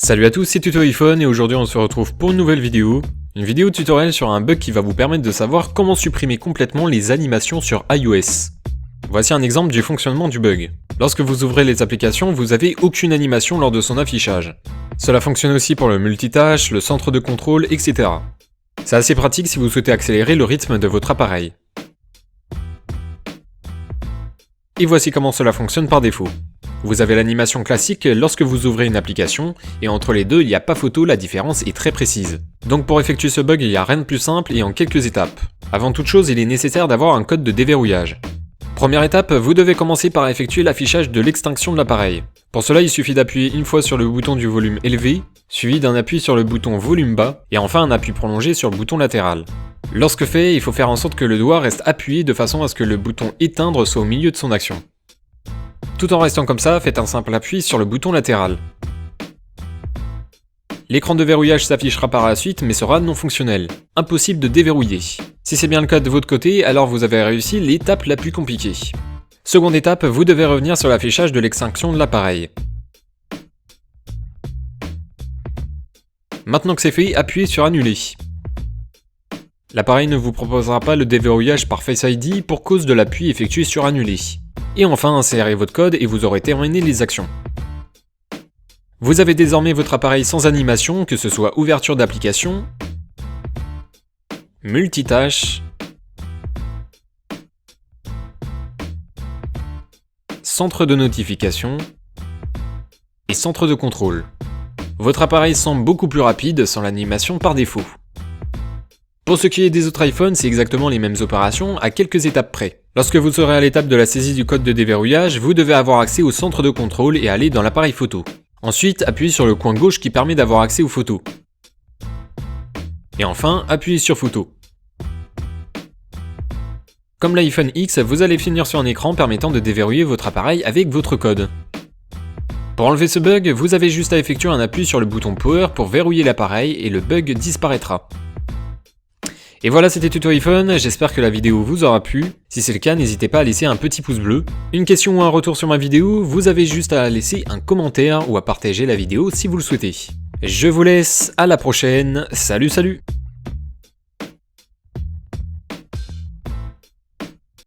Salut à tous, c'est Tuto iPhone et aujourd'hui on se retrouve pour une nouvelle vidéo. Une vidéo tutoriel sur un bug qui va vous permettre de savoir comment supprimer complètement les animations sur iOS. Voici un exemple du fonctionnement du bug. Lorsque vous ouvrez les applications, vous n'avez aucune animation lors de son affichage. Cela fonctionne aussi pour le multitâche, le centre de contrôle, etc. C'est assez pratique si vous souhaitez accélérer le rythme de votre appareil. Et voici comment cela fonctionne par défaut. Vous avez l'animation classique lorsque vous ouvrez une application, et entre les deux il n'y a pas photo, la différence est très précise. Donc pour effectuer ce bug, il n'y a rien de plus simple et en quelques étapes. Avant toute chose, il est nécessaire d'avoir un code de déverrouillage. Première étape, vous devez commencer par effectuer l'affichage de l'extinction de l'appareil. Pour cela, il suffit d'appuyer une fois sur le bouton du volume élevé, suivi d'un appui sur le bouton volume bas, et enfin un appui prolongé sur le bouton latéral. Lorsque fait, il faut faire en sorte que le doigt reste appuyé de façon à ce que le bouton éteindre soit au milieu de son action. Tout en restant comme ça, faites un simple appui sur le bouton latéral. L'écran de verrouillage s'affichera par la suite mais sera non fonctionnel. Impossible de déverrouiller. Si c'est bien le cas de votre côté, alors vous avez réussi l'étape la plus compliquée. Seconde étape, vous devez revenir sur l'affichage de l'extinction de l'appareil. Maintenant que c'est fait, appuyez sur annuler. L'appareil ne vous proposera pas le déverrouillage par Face ID pour cause de l'appui effectué sur annuler. Et enfin, insérez votre code et vous aurez terminé les actions. Vous avez désormais votre appareil sans animation, que ce soit ouverture d'application, multitâche, centre de notification et centre de contrôle. Votre appareil semble beaucoup plus rapide sans l'animation par défaut. Pour ce qui est des autres iPhones, c'est exactement les mêmes opérations à quelques étapes près. Lorsque vous serez à l'étape de la saisie du code de déverrouillage, vous devez avoir accès au centre de contrôle et aller dans l'appareil photo. Ensuite, appuyez sur le coin gauche qui permet d'avoir accès aux photos. Et enfin, appuyez sur photo. Comme l'iPhone X, vous allez finir sur un écran permettant de déverrouiller votre appareil avec votre code. Pour enlever ce bug, vous avez juste à effectuer un appui sur le bouton Power pour verrouiller l'appareil et le bug disparaîtra. Et voilà, c'était Tuto iPhone, j'espère que la vidéo vous aura plu. Si c'est le cas, n'hésitez pas à laisser un petit pouce bleu. Une question ou un retour sur ma vidéo, vous avez juste à laisser un commentaire ou à partager la vidéo si vous le souhaitez. Je vous laisse, à la prochaine, salut salut!